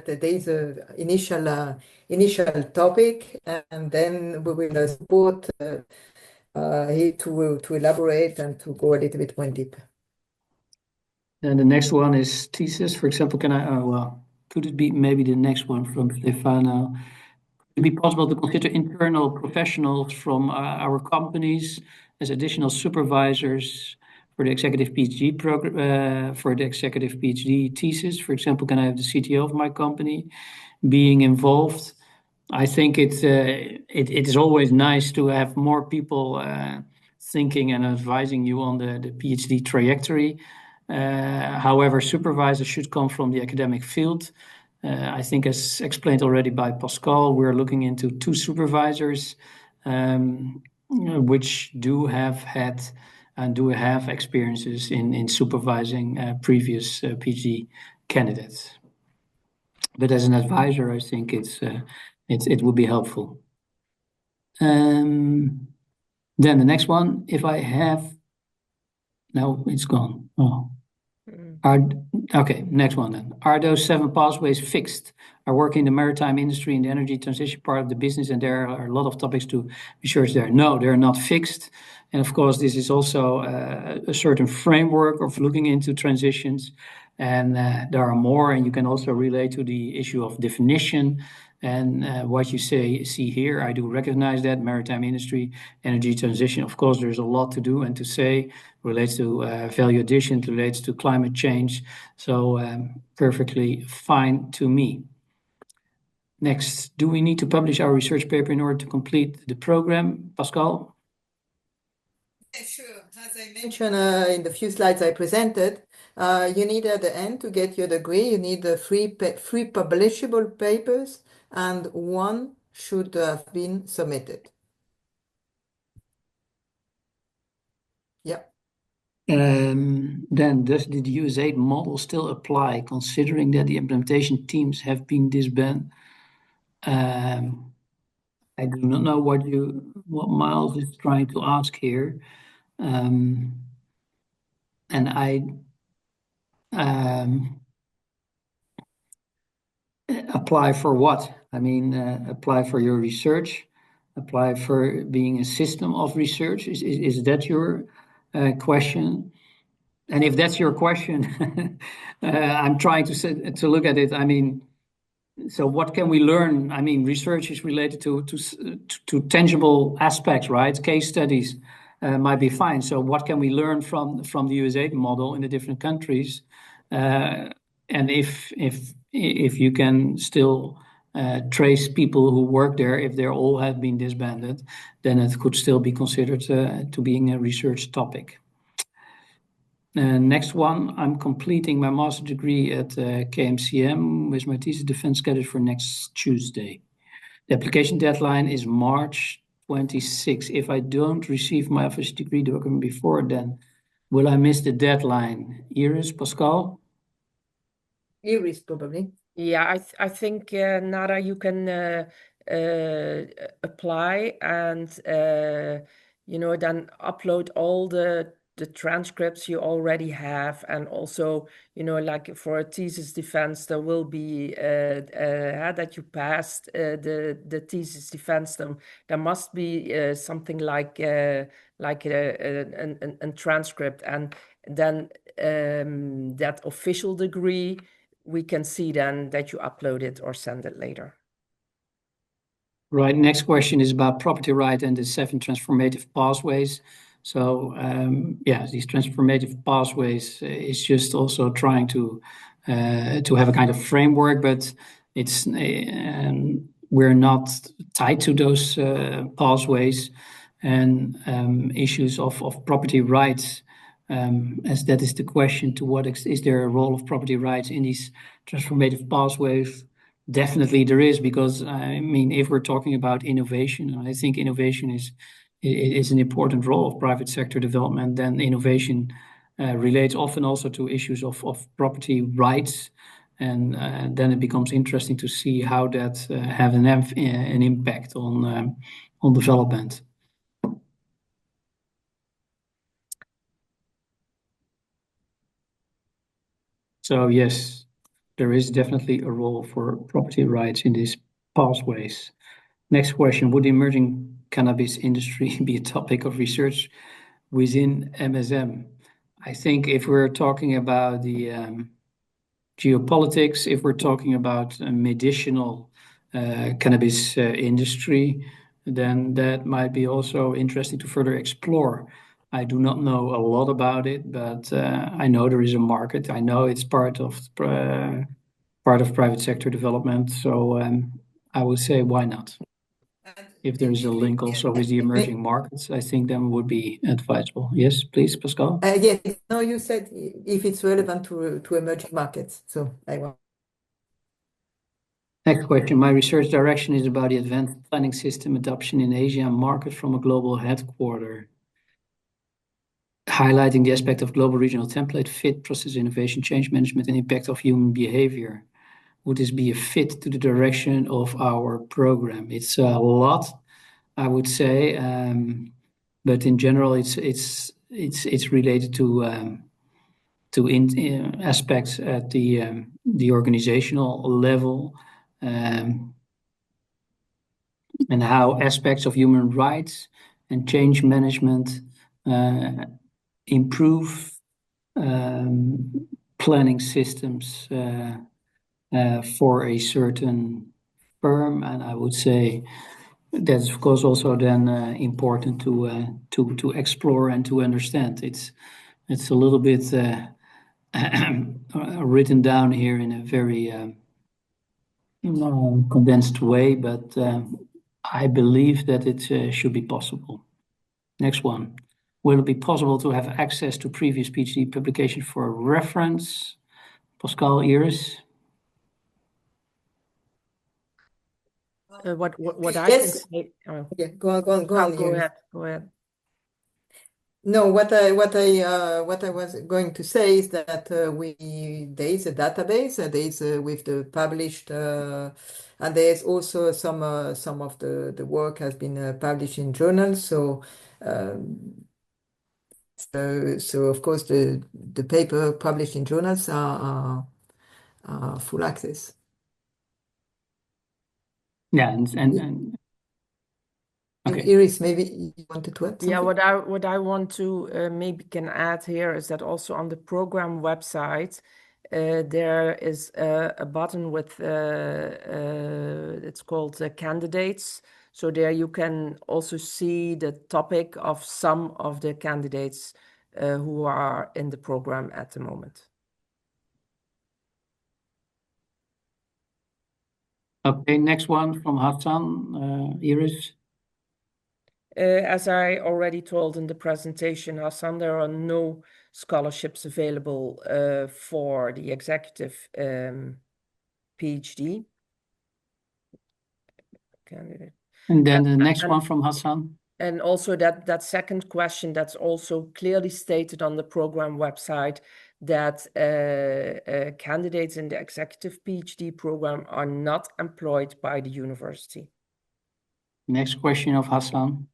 there is an initial topic, and then we will support here to elaborate and to go a little bit more deep. And the next one is thesis. For example, could it be maybe the next one from Stefano? Could it be possible to consider internal professionals from our companies as additional supervisors for the executive PhD program, for the executive PhD thesis? For example, can I have the CTO of my company being involved? I think it is always nice to have more people thinking and advising you on the PhD trajectory. However, supervisors should come from the academic field. I think, as explained already by Pascal, we're looking into 2 supervisors which do have had and do have experiences in supervising previous PhD candidates. But as an advisor, I think it would be helpful. Then the next one, if I have, no, it's gone. Oh. Okay, next one then. Are those 7 pathways fixed? I work in the maritime industry in the energy transition part of the business, and there are a lot of topics to research there. No, they're not fixed. And of course, this is also a certain framework of looking into transitions. And there are more, and you can also relate to the issue of definition. And what you see here, I do recognize that maritime industry, energy transition. Of course, there's a lot to do and to say. Relates to value addition, relates to climate change. So perfectly fine to me. Next, do we need to publish our research paper in order to complete the program? Pascal? Yeah, sure. As I mentioned in the few slides I presented, you need at the end to get your degree, you need the free publishable papers, and 1 should have been submitted. Yeah. Then does the US8 model still apply, considering that the implementation teams have been disbanded? I do not know what Miles is trying to ask here. And I apply for what? I mean, apply for your research, apply for being a system of research. Is that your question? And if that's your question, I'm trying to look at it. I mean, so what can we learn? I mean, research is related to tangible aspects, right? Case studies might be fine. So what can we learn from the USA model in the different countries? And if you can still trace people who work there, if they all have been disbanded, then it could still be considered to being a research topic. Next one, I'm completing my master's degree at KMCM with my thesis defense scheduled for next Tuesday. The application deadline is March 26. If I don't receive my office degree document before then, will I miss the deadline? Iris, Pascal? Iris, probably. Yeah, I think, Nara, you can apply and, then upload all the transcripts you already have. And also, like for a thesis defense, there will be that you passed the thesis defense. There must be something like a transcript, and then that official degree, we can see then that you upload it or send it later. Right. Next question is about property right and the 7 transformative pathways. So these transformative pathways is just also trying to have a kind of framework, but it's we're not tied to those pathways, and issues of property rights. As that is the question, to what extent is there a role of property rights in these transformative pathways? Definitely there is, because I mean, if we're talking about innovation, and I think innovation is an important role of private sector development, then innovation relates often also to issues of property rights, and then it becomes interesting to see how that have an impact on development. So yes, there is definitely a role for property rights in these pathways. Next question, would the emerging cannabis industry be a topic of research within MSM? I think if we're talking about the geopolitics, if we're talking about a medicinal cannabis industry, then that might be also interesting to further explore. I do not know a lot about it, but I know there is a market. I know it's part of private sector development. So I would say, why not? If there is a link also with the emerging markets, I think then would be advisable. Yes, please, Pascal. Yes, no, you said if it's relevant to emerging markets. So I want. Next question. My research direction is about the advanced planning system adoption in Asia market from a global headquarter, highlighting the aspect of global regional template, fit, process innovation, change management, and impact of human behavior. Would this be a fit to the direction of our program? It's a lot, I would say, but in general, it's related to aspects at the organizational level, and how aspects of human rights and change management improve planning systems for a certain firm. And I would say that's of course also then important to explore and to understand. It's a little bit written down here in a very condensed way, but I believe that it should be possible. Next one. Will it be possible to have access to previous PhD publication for reference? Pascal, Iris? What I Yes. can say. Yeah, go on, Go Iris. ahead. Go ahead. No, what I was going to say is that there is a database. There is with the published, and there is also some of the work has been published in journals. Um, so of course the paper published in journals are full access. Yeah, and And okay. Iris, maybe you wanted to add something? Yeah, what I want to maybe can add here is that also on the program website, there is a button with it's called candidates. So there you can also see the topic of some of the candidates who are in the program at the moment. Okay, next one from Hassan, Iris. As I already told in the presentation, Hassan, there are no scholarships available for the executive PhD candidate. And then the next one from Hassan. And also that second question, that's also clearly stated on the program website that candidates in the executive PhD program are not employed by the university. Next question of Hassan.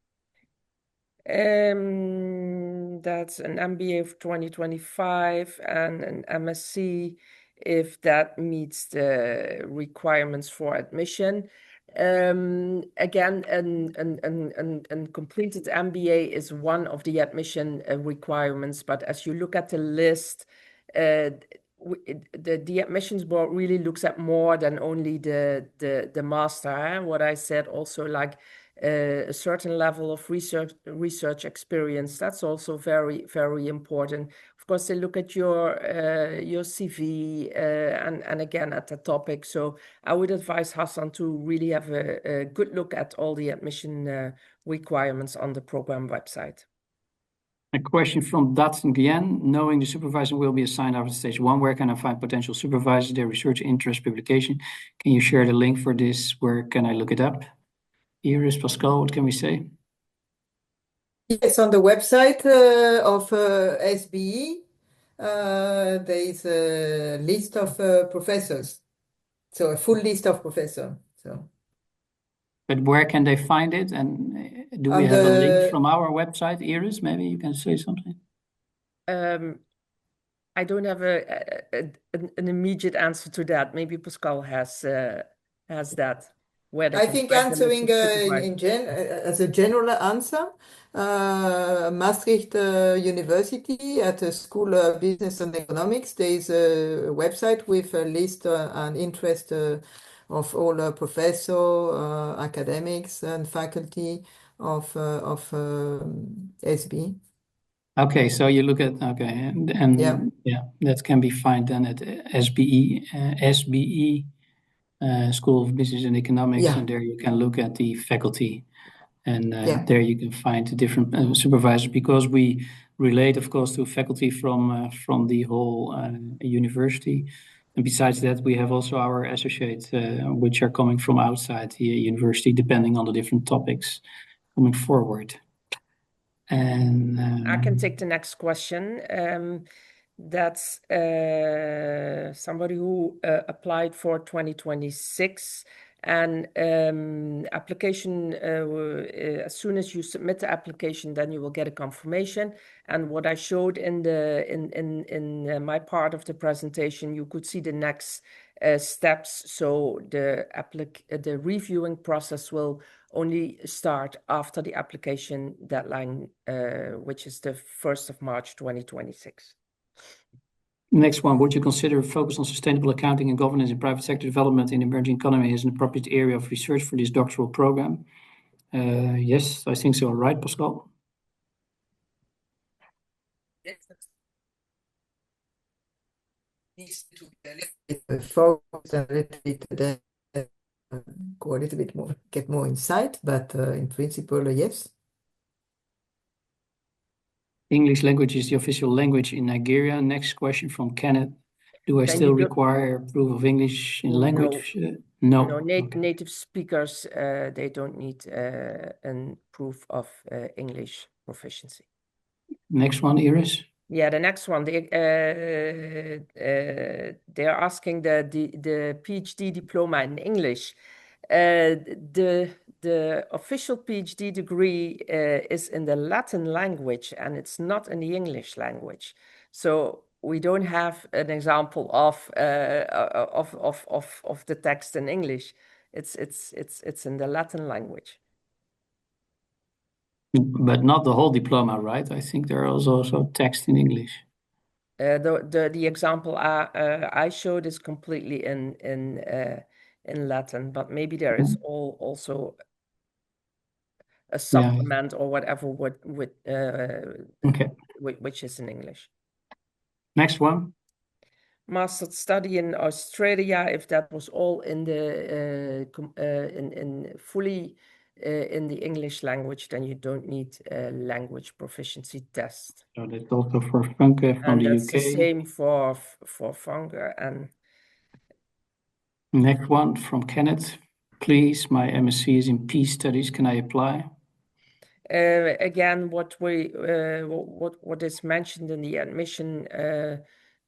That's an MBA of 2025 and an MSc if that meets the requirements for admission. Again, and completed MBA is one of the admission requirements, but as you look at the list, the admissions board really looks at more than only the master. What I said also, like a certain level of research experience. That's also very, very important. Of course, they look at your CV and again at the topic. So I would advise Hassan to really have a good look at all the admission requirements on the program website. A question from Datsun Guyen. Knowing the supervisor will be assigned after stage 1, where can I find potential supervisors, their research interest, publication? Can you share the link for this? Where can I look it up? Iris, Pascal, what can we say? Yes, on the website of SBE, there is a list of professors, so a full list of professors. But where can they find it? And do we have a link from our website, Iris? Maybe you can say something. I don't have an immediate answer to that. Maybe Pascal has that. I think answering as a general answer, Maastricht University at the School of Business and Economics, there is a website with a list and interest of all professors, academics, and faculty of SB. Okay, so you look at yeah, that can be found then at SBE, School of Business and Economics, Yeah. and there you can look at the faculty, and Yeah. there you can find the different supervisors, because we relate, of course, to faculty from the whole university. And besides that, we have also our associates, which are coming from outside the university, depending on the different topics coming forward. And I can take the next question. That's somebody who applied for 2026, and application, as soon as you submit the application, then you will get a confirmation. And what I showed in my part of the presentation, you could see the next steps. So the reviewing process will only start after the application deadline, which is the 1st of March 2026. Next one, would you consider focus on sustainable accounting and governance in private sector development in emerging economy as an appropriate area of research for this doctoral program? Yes, I think so. Right, Pascal? Yes. Needs to be a focus a little bit, go a little bit more, get more insight, but in principle, yes. English language is the official language in Nigeria. Next question from Kenneth. Do I Then still require proof of English in language? No. No, native speakers, they don't need a proof of English proficiency. Next one, Iris. Yeah, the next one, they're asking the PhD diploma in English. The official PhD degree is in the Latin language, and it's not in the English language. So we don't have an example of the text in English. It's in the Latin language. But not the whole diploma, right? I think there is also text in English. The example I showed is completely in Latin, but maybe there is also a supplement or whatever which is in English. Next one. Master study in Australia, if that was all in the fully in the English language, then you don't need a language proficiency test. So that's also for Funke from the UK. And that's the same for Funke. And next one from Kenneth. Please, my MSc is in peace studies. Can I apply? Again, what is mentioned in the admission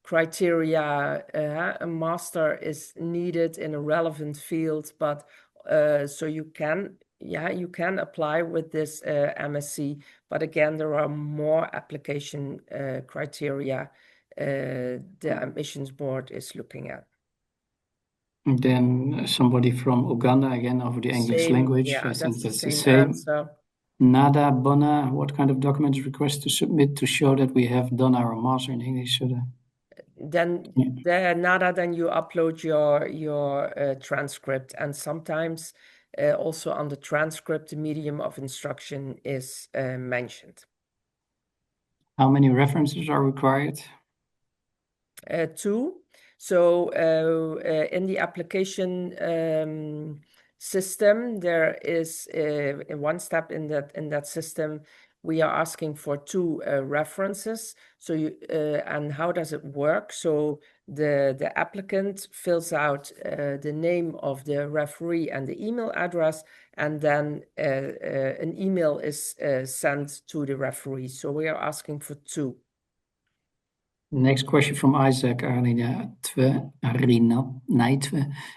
criteria, a master is needed in a relevant field, but so you can apply with this MSc, but again, there are more application criteria the admissions board is looking at. And then somebody from Uganda again over the English language. Yeah, I think that's the same same. answer. Nada Bona, what kind of documents request to submit to show that we have done our master in English? Then you upload your transcript, and sometimes also on the transcript the medium of instruction is mentioned. How many references are required? 2. So in the application system, there is one step in that system. We are asking for 2 references. So and how does it work? So the applicant fills out the name of the referee and the email address, and then an email is sent to the referee. So we are asking for 2. Next question from Isaac Arinaitwe.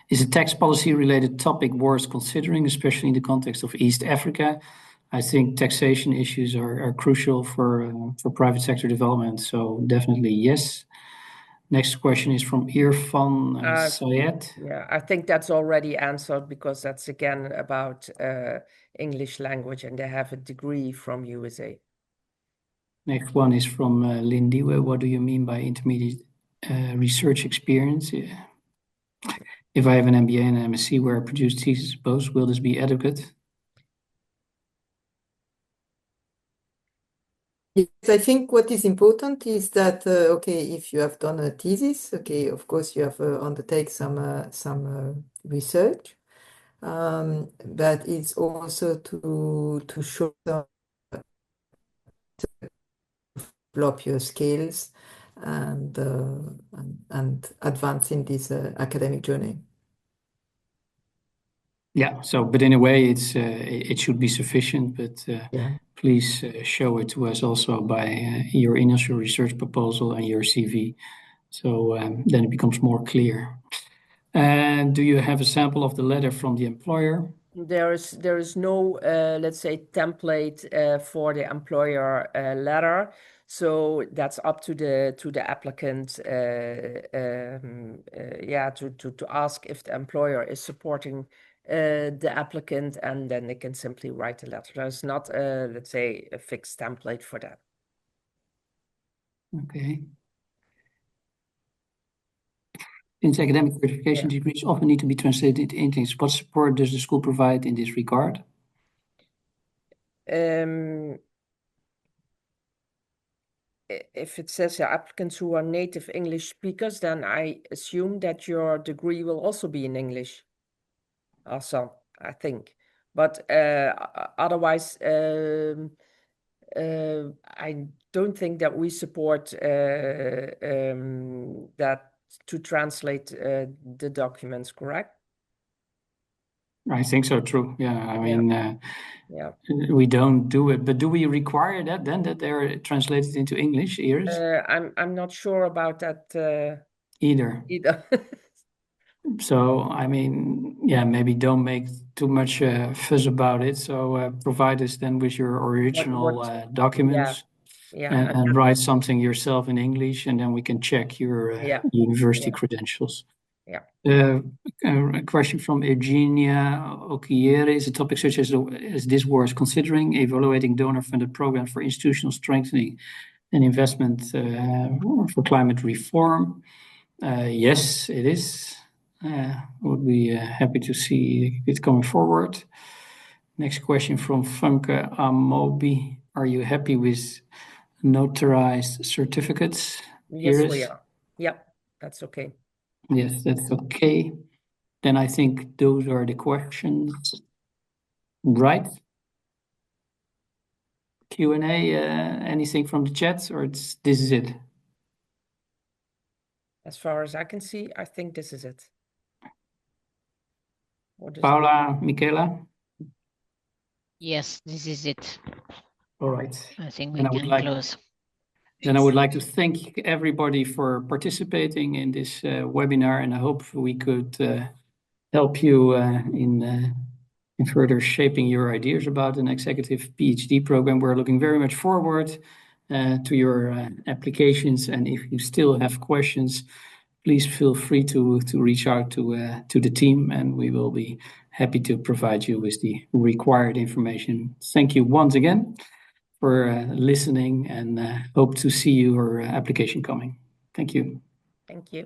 Is a tax policy related topic worth considering, especially in the context of East Africa? I think taxation issues are crucial for private sector development, so definitely yes. Next question is from Irfan Sayed. Yeah, I think that's already answered, because that's again about English language, and they have a degree from USA. Next one is from Lindiwe. What do you mean by intermediate research experience? If I have an MBA and an MSc where I produce thesis both, will this be adequate? Yes, I think what is important is that, okay, if you have done a thesis, okay, of course you have undertake some research, but it's also to show develop your skills and advance in this academic journey. Yeah. So, but in a way, it should be sufficient. But Yeah. please show it to us also by your initial research proposal and your CV. So then it becomes more clear. And do you have a sample of the letter from the employer? There is no, let's say, template for the employer letter. So that's up to the applicant, yeah, to ask if the employer is supporting the applicant, and then they can simply write a letter. There's not, let's say, a fixed template for that. Okay. Since academic certification degrees often need to be translated into English, what support does the school provide in this regard? If it says applicants who are native English speakers, then I assume that your degree will also be in English. Also, I think. But otherwise, I don't think that we support that to translate the documents, correct? I think so, true. Yeah, I mean, yeah. We don't do it, but do we require that then that they're translated into English, Iris? I'm not sure about that either. So, I mean, yeah, maybe don't make too much fuss about it. So provide us then with your original documents and write something yourself in English, and then we can check your university credentials. Yeah. A question from Eugenia Okiere. Is a topic such as this worth considering evaluating donor-funded programs for institutional strengthening and investment for climate reform? Yes, it is. Would be happy to see it coming forward. Next question from Funke Amobi. Are you happy with notarized certificates? Yes, we are. Yep, that's okay. Yes, that's okay. Then I think those are the questions, right? Q&A, anything from the chat, or this is it? As far as I can see, I think this is it. Paula, Michaela? Yes, this is it. All right. I think we can close. Then I would like to thank everybody for participating in this webinar, and I hope we could help you in further shaping your ideas about an executive PhD program. We're looking very much forward to your applications, and if you still have questions, please feel free to reach out to the team, and we will be happy to provide you with the required information. Thank you once again for listening, and hope to see your application coming. Thank you. Thank you.